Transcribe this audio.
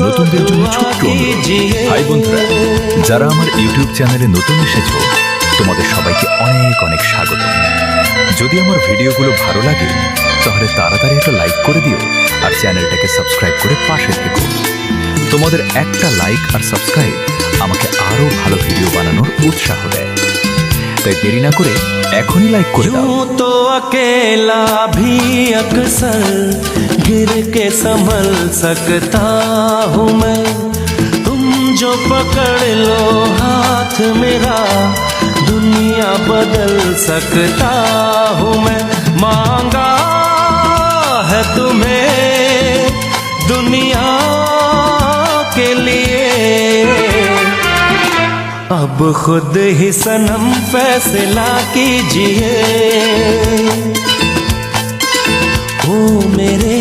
নতুনদের জন্য ছোট্ট অনুরোধ, ভাই বন্ধুরা যারা আমার ইউটিউব চ্যানেলে নতুন এসেছো, তোমাদের সবাইকে অনেক অনেক স্বাগত। যদি আমার ভিডিওগুলো ভালো লাগে তাহলে তাড়াতাড়ি একটা লাইক করে দিও আর চ্যানেলটাকে সাবস্ক্রাইব করে পাশে থেকো। তোমাদের একটা লাইক আর সাবস্ক্রাইব আমাকে আরো ভালো ভিডিও বানানোর উৎসাহ দেয়, তাই দেরি না করে এখনই লাইক করে দাও। यूं तो अकेला भी अक्सर गिर के संभल सकता हूँ मैं, तुम जो पकड़ लो हाथ मेरा दुनिया बदल सकता हूँ मैं। मांगा है तुम्हें दुनिया के लिए, अब खुद ही सनम फैसला कीजिए। ओ मेरे